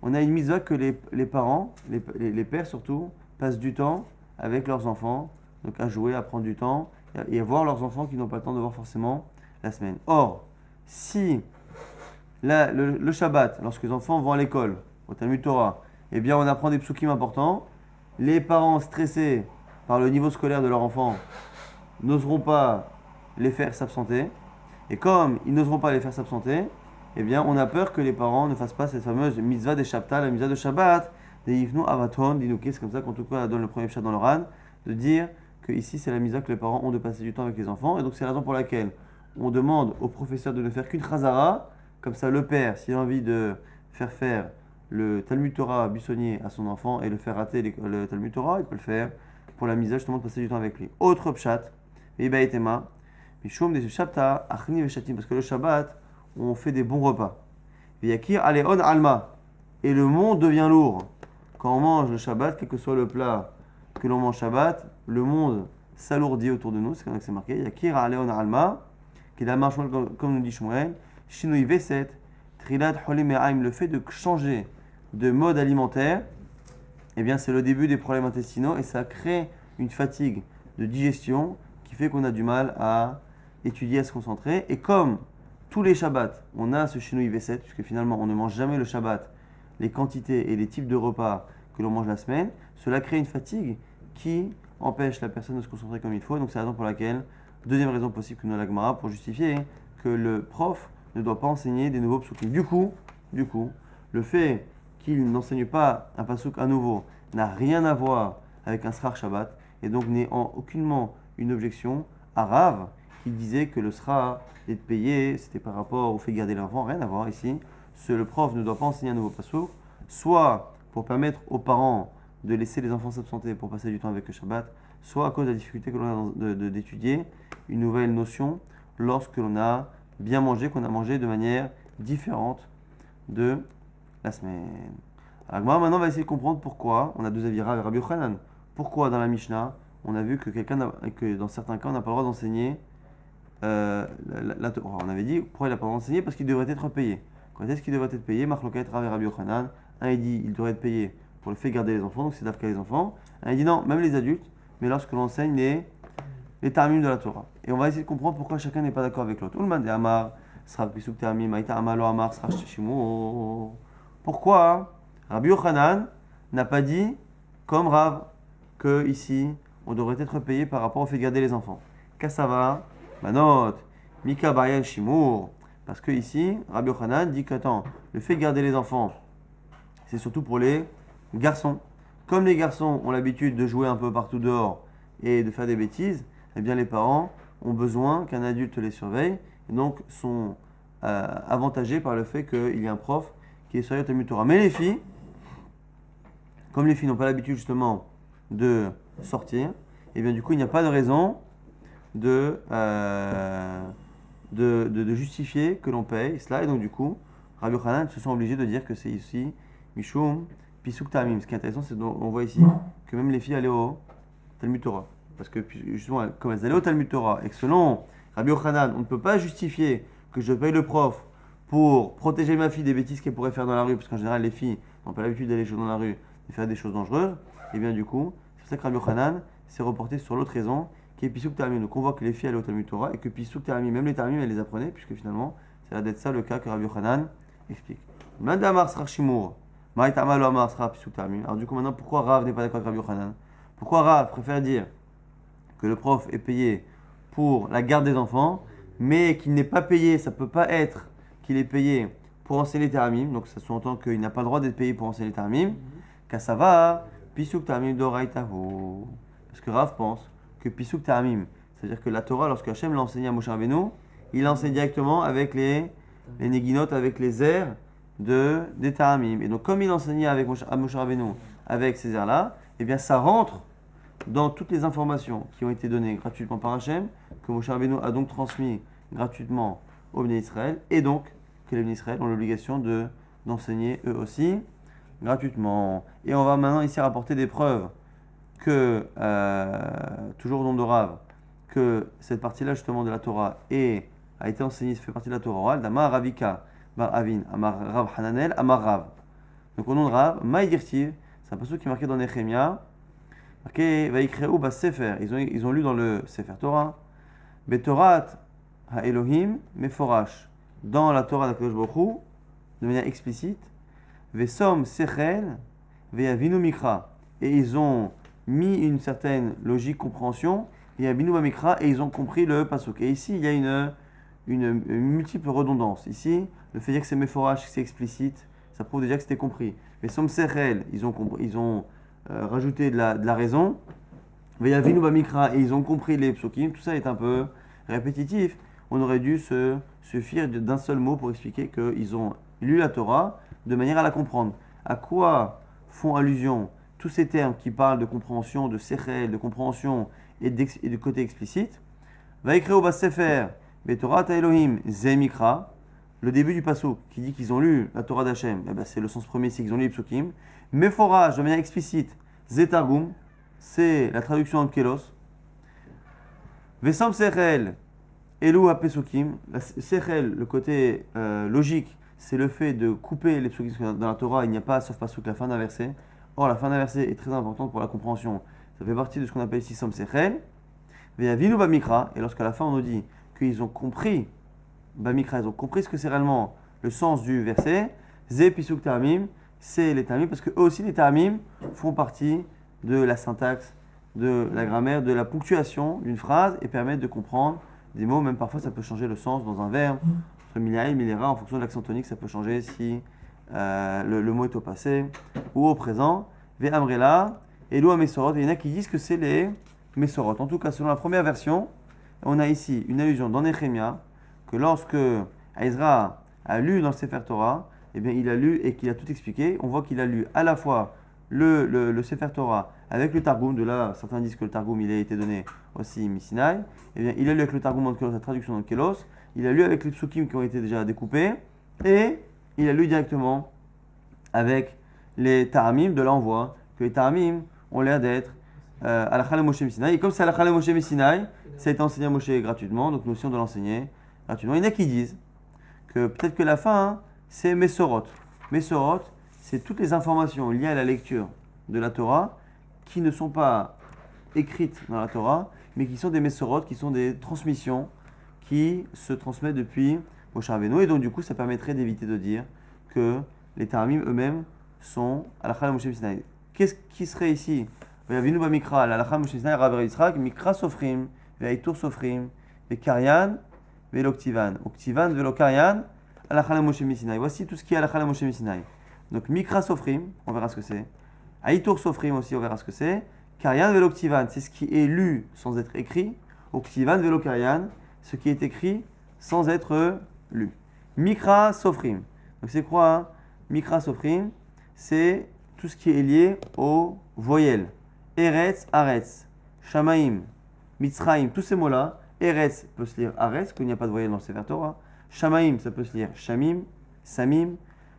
On a une mitzvah que les parents, les pères surtout, passent du temps avec leurs enfants, donc à jouer, à prendre du temps, et à voir leurs enfants qui n'ont pas le temps de voir forcément la semaine. Or, si le Shabbat, lorsque les enfants vont à l'école, au Talmud Torah, eh bien on apprend des psukim importants, les parents stressés par le niveau scolaire de leur enfant n'oseront pas les faire s'absenter. Et comme ils n'oseront pas les faire s'absenter, eh bien, on a peur que les parents ne fassent pas cette fameuse mitzvah des Shabbat, la mitzvah de Shabbat, des Yifnu Avaton, d'Inouké, c'est comme ça qu'en tout cas donne le premier chat dans le Ran, de dire que ici c'est la mitzvah que les parents ont de passer du temps avec les enfants. Et donc c'est la raison pour laquelle on demande au professeur de ne faire qu'une chazara, comme ça le père, s'il a envie de faire le Talmud Torah buissonnier à son enfant et le faire rater le Talmud Torah, il peut le faire pour la mitzvah justement de passer du temps avec lui. Autre pshat, Ibaïtema, Mishum des Shabta, Achni Veshatim, parce que le Shabbat, on fait des bons repas. Yakir Aleon Alma, et le monde devient lourd. Quand on mange le Shabbat, quel que soit le plat que l'on mange Shabbat, le monde s'alourdit autour de nous, c'est comme ça que c'est marqué. Yakir Aleon Alma, qui est la marche, comme nous dit Shmuel, Shinui Veset, Trilat Holim le fait de changer de mode alimentaire, eh bien c'est le début des problèmes intestinaux et ça crée une fatigue de digestion qui fait qu'on a du mal à étudier, à se concentrer. Et comme tous les Shabbats, on a ce Shinui V7, puisque finalement on ne mange jamais le Shabbat, les quantités et les types de repas que l'on mange la semaine, cela crée une fatigue qui empêche la personne de se concentrer comme il faut. Donc c'est la raison pour laquelle, deuxième raison possible que nous avons la Gemara, pour justifier que le prof ne doit pas enseigner des nouveaux psukim. Du coup, le fait qu'il n'enseigne pas un pasuk à nouveau n'a rien à voir avec un srar Shabbat, et donc n'est aucunement une objection à Rav qui disait que le srar d'être payé, c'était par rapport au fait de garder l'enfant, rien à voir ici. Le prof ne doit pas enseigner un nouveau pasuk, soit pour permettre aux parents de laisser les enfants s'absenter pour passer du temps avec le Shabbat, soit à cause de la difficulté que l'on a d'étudier une nouvelle notion lorsque l'on a bien mangé, qu'on a mangé de manière différente de la semaine. Alors maintenant on va essayer de comprendre pourquoi, on a deux avis, Rav et Rabbi Yochanan. Pourquoi dans la Mishnah, on a vu que dans certains cas on n'a pas le droit d'enseigner la Torah. On avait dit pourquoi il n'a pas le droit d'enseigner, parce qu'il devrait être payé. Quand est-ce qu'il devrait être payé? Marloket, Rav et Rabbi Yochanan. Un il dit il devrait être payé pour le fait de garder les enfants, donc c'est d'afka les enfants. Un il dit non, même les adultes, mais lorsque l'on enseigne les tarmim de la Torah. Et on va essayer de comprendre pourquoi chacun n'est pas d'accord avec l'autre. Ulman de Amar, Sra Pisuk Tarmim, Aïta Amalo Amar, Sra Shishimo. Pourquoi Rabbi Yochanan n'a pas dit, comme Rav, que ici, on devrait être payé par rapport au fait de garder les enfants? Kassava, Manot, Mika Bayan Shimour. Parce que ici, Rabbi Yochanan dit que, attends, le fait de garder les enfants, c'est surtout pour les garçons. Comme les garçons ont l'habitude de jouer un peu partout dehors et de faire des bêtises, eh bien les parents ont besoin qu'un adulte les surveille et donc sont avantagés par le fait qu'il y ait un prof qui est sur le Talmud Torah. Mais les filles, comme les filles n'ont pas l'habitude justement de sortir, et bien du coup il n'y a pas de raison de justifier que l'on paye cela, et donc du coup Rabbi Yochanan se sont obligés de dire que c'est ici Mishum Pisuk Tamim. Ce qui est intéressant, c'est qu'on voit ici que même les filles allaient au Talmud Torah, parce que justement comme elles allaient au Talmud Torah et que selon Rabbi Yochanan on ne peut pas justifier que je paye le prof pour protéger ma fille des bêtises qu'elle pourrait faire dans la rue, parce qu'en général, les filles n'ont pas l'habitude d'aller jouer dans la rue, de faire des choses dangereuses, et bien du coup, c'est pour ça que Rabbi Yochanan s'est reporté sur l'autre raison, qui est Pisuk Ta'amim. Donc on voit que les filles allaient au Talmud Torah, et que Pisuk Ta'amim, même les Ta'amim, elles les apprenaient, puisque finalement, c'est là d'être ça le cas que Rabbi Yochanan explique. Mandamar sera Shimour, Maïtama lo Amar sera Pisuk Ta'amim. Alors du coup, maintenant, pourquoi Rav n'est pas d'accord avec Rabbi Yochanan? Pourquoi Rav préfère dire que le prof est payé pour la garde des enfants, mais qu'il n'est pas payé, ça ne peut pas être qu'il est payé pour enseigner les Ta'amim, donc ça sous-entend qu'il n'a pas le droit d'être payé pour enseigner les Ta'amim, Kassava, Pisuk Ta'amim Doraitahu. Parce que Rav pense que Pisuk Ta'amim, c'est-à-dire que la Torah, lorsque Hachem l'a enseigné à Moshe Rabbeinu, il l'enseigne directement avec les Neginot, avec les airs des Ta'amim. Et donc comme il enseignait à Moshe Rabbeinu avec ces airs-là, eh bien ça rentre dans toutes les informations qui ont été données gratuitement par Hachem, que Moshe Rabbeinu a donc transmis gratuitement aux Bnei Israël, et donc que les Bnei Israël ont l'obligation d'enseigner eux aussi gratuitement. Et on va maintenant ici rapporter des preuves que, toujours au nom de Rav, que cette partie-là justement de la Torah a été enseignée, fait partie de la Torah orale, d'Amar Ravika Bar Avin, Amar Rav Hananel, Amar Rav. Donc au nom de Rav, Maïdirtiv, c'est un passage qui est marqué dans Nehemia, marqué Vaikreu Bas Sefer, ils ont lu dans le Sefer Torah, Betorat Ha-Elohim Meforash, dans la Torah d'Akadosh Baruch Hu, de manière explicite, Vesom Sechel Ve'avinu Mikra, et ils ont mis une certaine logique, compréhension, Ve'avinu Mikra, et ils ont compris le pasuk. Et ici, il y a une multiple redondance. Ici, le fait de dire que c'est Meforash, que c'est explicite, ça prouve déjà que c'était compris. Vesom Sechel, ils ont rajouté de la raison, Ve'avinu Mikra, et ils ont compris les psukim. Tout ça est un peu répétitif. On aurait dû se suffire d'un seul mot pour expliquer qu'ils ont lu la Torah de manière à la comprendre. À quoi font allusion tous ces termes qui parlent de compréhension, de sechel, de compréhension et de côté explicite? Vaikreu Bas Sefer, Betorat Elohim Zemikra, le début du pasuk qui dit qu'ils ont lu la Torah d'Hachem, c'est le sens premier, c'est qu'ils ont lu les psukim. Meforaj, de manière explicite, Zetargum, c'est la traduction en Kelos. Vesam Sechel, Elou Apesukim, Sechel, le côté logique, c'est le fait de couper les psukim. Dans la Torah, il n'y a pas, sauf pasuk, la fin d'un verset. Or, la fin d'un verset est très importante pour la compréhension. Ça fait partie de ce qu'on appelle ici Som Sechel. Ve'avinu Bamikra, et lorsqu'à la fin on nous dit qu'ils ont compris, Bamikra, ils ont compris ce que c'est réellement le sens du verset, Ze Pisuk Ta'amim, c'est les Ta'amim, parce que eux aussi les Ta'amim font partie de la syntaxe, de la grammaire, de la ponctuation d'une phrase et permettent de comprendre des mots. Même parfois ça peut changer le sens dans un verbe, entre milia et milera, en fonction de l'accent tonique, ça peut changer si le mot est au passé ou au présent. Ve'amrela, Elou Mesorot, il y en a qui disent que c'est les Mesorot. En tout cas, selon la première version, on a ici une allusion dans Nehemia que lorsque Ezra a lu dans le Sefer Torah, eh bien, il a lu et qu'il a tout expliqué. On voit qu'il a lu à la fois le Sefer Torah avec le Targum. De là, certains disent que le Targum il a été donné aussi Misinaï. Eh bien, il a lu avec le Targum dans Kelos, la traduction dans Kelos. Il a lu avec les psukim qui ont été déjà découpés. Et il a lu directement avec les Ta'amim. De là, on voit que les Ta'amim ont l'air d'être à la Chalem Moshe Misinaï. Et comme c'est à la Chalem Moshe Misinaï, ça a été enseigné à Moshe gratuitement. Donc, nous aussi, on doit l'enseigner gratuitement. Il y en a qui disent que peut-être que la fin, c'est Mesorot. Mesorot, c'est toutes les informations liées à la lecture de la Torah qui ne sont pas écrites dans la Torah, mais qui sont des Mesorot, qui sont des transmissions qui se transmettent depuis Moshe Rabbeinu. Et donc, du coup, ça permettrait d'éviter de dire que les Ta'amim eux-mêmes sont à la Chalem Moshe Misinaï. Qu'est-ce qui serait ici? Vinu Bamikra, la Chalem Moshe Misinaï, Rav Yitzchak, Mikra Sofrim, Ve'aitur Sofrim, Ve'karyan, Ve'loktivan. Oktivan, Ve'lokarian, à la Chalem Moshe Misinaï. Voici tout ce qui est à la Chalem Moshe Misinaï. Donc, Mikra Sofrim, on verra ce que c'est. Aitur Sofrim aussi, on verra ce que c'est. Karyan Veloktivan, c'est ce qui est lu sans être écrit. Oktivan Velokarian, ce qui est écrit sans être lu. Mikra Sofrim. Donc, c'est quoi hein? Mikra Sofrim, c'est tout ce qui est lié aux voyelles. Eretz, Aretz, Shamaim, Mitzraim, tous ces mots-là. Eretz peut se lire Aretz, qu'il n'y a pas de voyelle dans le Sefer Torah. Shamaim, ça peut se lire Shamim, Samim.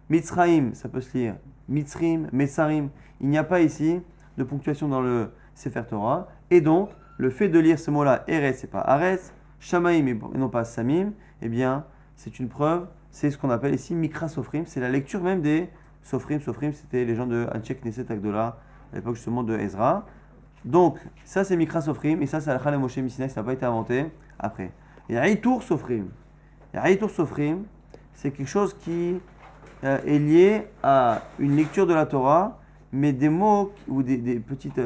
Mitzraim, ça peut se lire Mitzrim, Metsarim. Il n'y a pas ici de ponctuation dans le Sefer Torah. Et donc, le fait de lire ce mot-là, Eretz, c'est pas Aretz, Shamaim et non pas Samim, eh bien, c'est une preuve c'est ce qu'on appelle ici Mikra Sofrim, c'est la lecture même des Sofrim. Sofrim, c'était les gens de Anshek Knesset Agdola, à l'époque justement de Ezra. Donc, ça c'est Mikra Sofrim, et ça c'est Al-Khala Moshe Misinaï, ça n'a pas été inventé après. Et Aïtour Sofrim. Et Aïtour Sofrim, c'est quelque chose qui est lié à une lecture de la Torah, mais des mots ou des petites,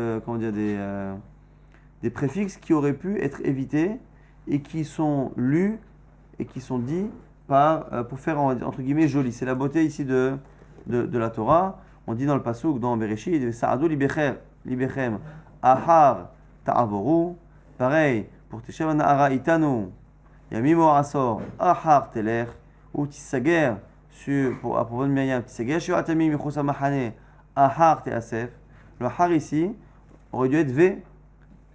des préfixes qui auraient pu être évités et qui sont lus et qui sont dits pour faire entre guillemets joli. C'est la beauté ici de la Torah. On dit dans le pasuk, dans Bereshit, Sa'adu libechem ahar ta'avoru. Pareil, pour Teshav Na'ara itanu, Yamim Asor, ahar teler, ou Tissager, à propos de Myriam, Tissager, Shur Atamim Yichus Mahane, ahar te'asef. Le har ici aurait dû être V,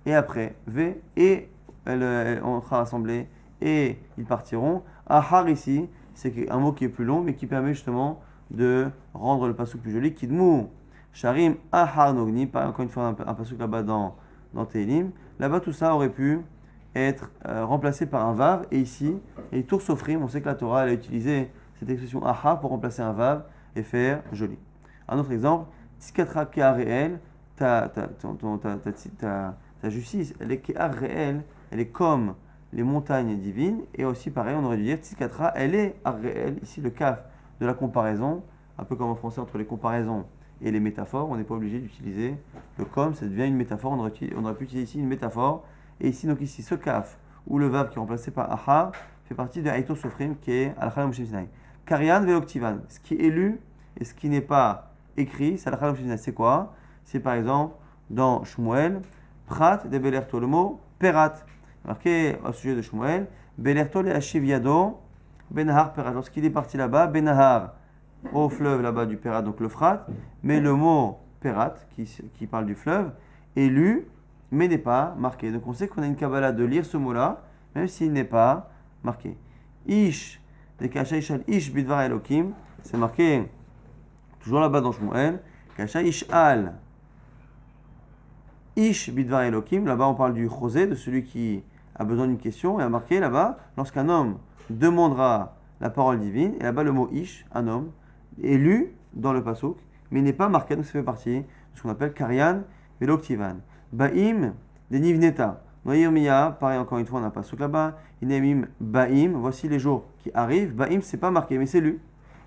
et après, V, et on sera rassemblés, et ils partiront. Ahar ici, c'est un mot qui est plus long, mais qui permet justement de rendre le pasuk plus joli. Kidmu, Sharim, Ahar Nogni, pas encore une fois un pasuk là-bas dans Tehillim. Là-bas, tout ça aurait pu être remplacé par un vav, et ici, et Tour Sofrim, on sait que la Torah elle a utilisé cette expression Ahar pour remplacer un vav et faire joli. Un autre exemple, Tiskatra Kea réel, ta justice, elle est Kea réel, elle est comme les montagnes divines, et aussi pareil, on aurait dû dire Tiskatra, elle est réel, ici le kaf de la comparaison, un peu comme en français entre les comparaisons et les métaphores, on n'est pas obligé d'utiliser le comme, ça devient une métaphore, on aurait pu utiliser ici une métaphore, et ici, donc ici, ce kaf, ou le vav qui est remplacé par ahar, fait partie de Aïto Sofrim, qui est Al-Khala Moshe Sinai. Karian Veloktivan, ce qui est lu et ce qui n'est pas écrit, c'est Al-Khala Moshe Sinai. C'est quoi? C'est par exemple dans Shmuel, Prat de Belerto, le mot Perat, marqué au sujet de Shmuel, Belerto le Hashiv Yado, Benahar Perat. Lorsqu'il est parti là-bas, Benahar, au fleuve là-bas du Perat, donc le Frat, mais le mot Perat, qui parle du fleuve, est lu, mais n'est pas marqué. Donc on sait qu'on a une Kabbalah de lire ce mot-là, même s'il n'est pas marqué. Ish, de Kasha Ishal Ish Bidvar Elokim, c'est marqué toujours là-bas dans Shmuel, Kasha Ishal Ish Bidvar Elokim, là-bas on parle du Chosé, de celui qui a besoin d'une question, et a marqué là-bas, lorsqu'un homme demandera la parole divine, et là-bas le mot Ish, un homme, est lu dans le Pasuk, mais n'est pas marqué, donc ça fait partie de ce qu'on appelle Karyan Veloktivan. Baim de Nivneta. Dans Yirmiya, pareil encore une fois, on n'a pas souk là-bas. Inemim Baim, voici les jours qui arrivent. Baim, c'est pas marqué, mais c'est lu.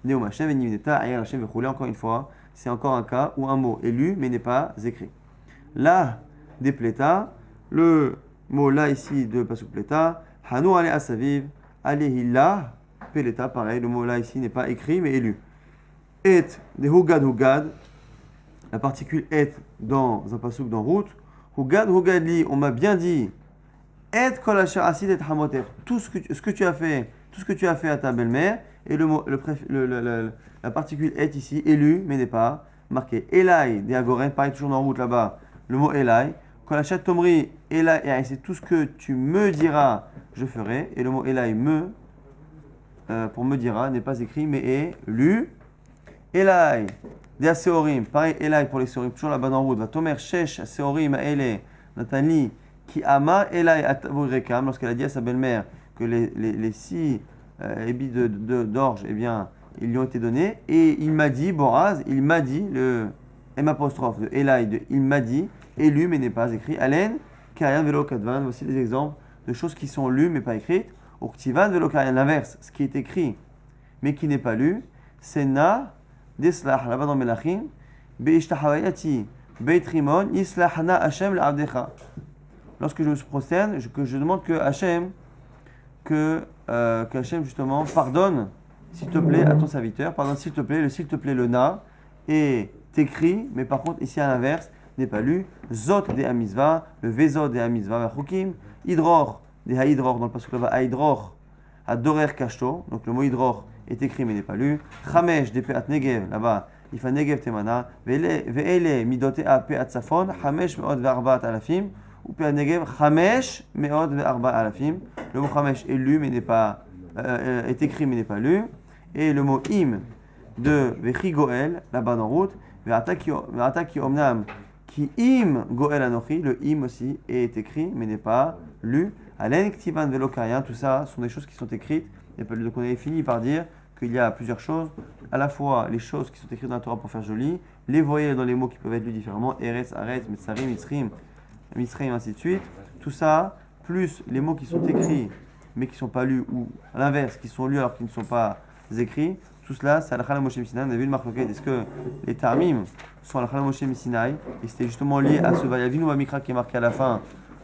Neum Hashem et Nivneta, Ayer Hashem Vechoulé, encore une fois, c'est encore un cas où un mot est lu, mais n'est pas écrit. Là, des pléta, le mot là ici de Pasuk pléta, Hanou ale asaviv, alehilla, peleta, pareil, le mot là ici n'est pas écrit, mais est lu. Et de Hugad, la particule et dans un pasuk dans route. Hugadli, on m'a bien dit, et kol asher asid et hamoter, tout ce que tu as fait à ta belle-mère, et la particule est ici, élu, mais n'est pas marqué. Elai, des agoren, pareil toujours dans route là-bas, le mot Elai, kol asher tomri, Elai, c'est tout ce que tu me diras, je ferai, et le mot Elai, pour me dira, n'est pas écrit, mais est lu. Elai, des Aseorim, pareil, Elai pour les Seorim, toujours là-bas dans route. Va Tomer, Shesh, Aseorim, Ele, Natani, qui ama, Elai, Atavorekam, lorsqu'elle a dit à sa belle-mère que les 6 ébis d'orge, eh bien, ils lui ont été donnés. Et il m'a dit, Boraz, il m'a dit, le M apostrophe de Elai, il m'a dit, élu mais n'est pas écrit. Alen, Karian, Velo, Kadvan, voici des exemples de choses qui sont lues mais pas écrites. Oktivan, Velo, Karian, l'inverse, ce qui est écrit mais qui n'est pas lu, c'est Na, Deslah, là-bas dans Melachim, Be'ishtahawayati, Beit Rimon, Islahna Hashem l'Abdecha. Lorsque je me prosterne, que je demande que Hashem justement pardonne, s'il te plaît, à ton serviteur, pardonne s'il te plaît, le Na est écrit, mais par contre ici à l'inverse, n'est pas lu. Zot de Amizva, le Vezot de Amizva, Vachukim, Hydror, des Haïdror, dans le passage là-bas, Haïdror, Adorer Kashto, donc le mot Hydror est écrit mais n'est pas lu. Chamesh de Peat Negev, là-bas, il fait Negev Temana, Ve'ele midote a Peat Safon, Chamesh me'od ve'arbaat alafim, ou Peat Negev, Chamesh me'od ve'arbaat alafim. Le mot Chamesh est lu mais n'est pas, est écrit mais n'est pas lu. Et le mot Im de Vechi Goel, là-bas dans route, Ve'ataki Omnam, qui Im Goel Anochi, le Im aussi est écrit mais n'est pas lu. Alen Ktivan Velokarian, tout ça sont des choses qui sont écrites. Donc on avait fini par dire qu'il y a plusieurs choses. À la fois les choses qui sont écrites dans la Torah pour faire joli, les voyelles dans les mots qui peuvent être lus différemment, Eretz, Aretz, Metzarim, Mitzrim, Mitzrayim, ainsi de suite. Tout ça, plus les mots qui sont écrits mais qui ne sont pas lus, ou à l'inverse, qui sont lus alors qu'ils ne sont pas écrits, tout cela, c'est Halakha Moshe Missinaï. On a vu le marloquet. Est-ce que les Tarmim sont Halakha Moshe Missinaï? Et c'était justement lié à ce Vayavinu Vamikra qui est marqué à la fin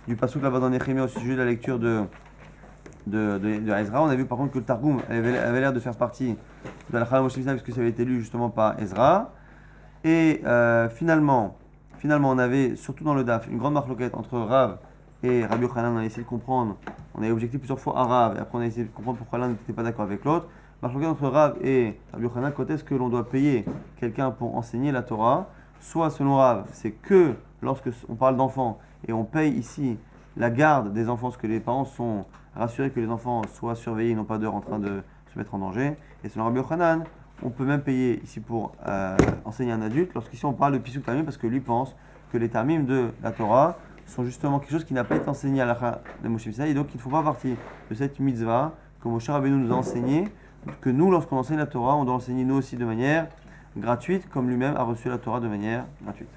du passouk là-bas dans Néhémie au sujet de la lecture de Ezra. On a vu par contre que le Targum avait l'air de faire partie de Halakha Moshe Missinaï puisque ça avait été lu justement par Ezra. Et finalement, on avait, surtout dans le DAF, une grande marloquette entre Rav et Rabbi Yochanan. On a essayé de comprendre, on avait objecté plusieurs fois à Rav, et après on a essayé de comprendre pourquoi l'un n'était pas d'accord avec l'autre. Marloquette entre Rav et Rabbi Yochanan, quand est-ce que l'on doit payer quelqu'un pour enseigner la Torah? Soit selon Rav, c'est que lorsque on parle d'enfants, et on paye ici la garde des enfants, parce que les parents sont rassurés que les enfants soient surveillés, non pas d'eux en train de se mettre en danger. Et selon Rabbi Yochanan, on peut même payer ici pour enseigner un adulte, lorsqu'ici on parle de Pisuk Tamim, parce que lui pense que les Tamim de la Torah sont justement quelque chose qui n'a pas été enseigné à la de Moshe Missinaï, et donc il ne faut pas partie de cette mitzvah que Moshe Rabbeinu nous a enseigné, que nous, lorsqu'on enseigne la Torah, on doit enseigner nous aussi de manière gratuite, comme lui-même a reçu la Torah de manière gratuite.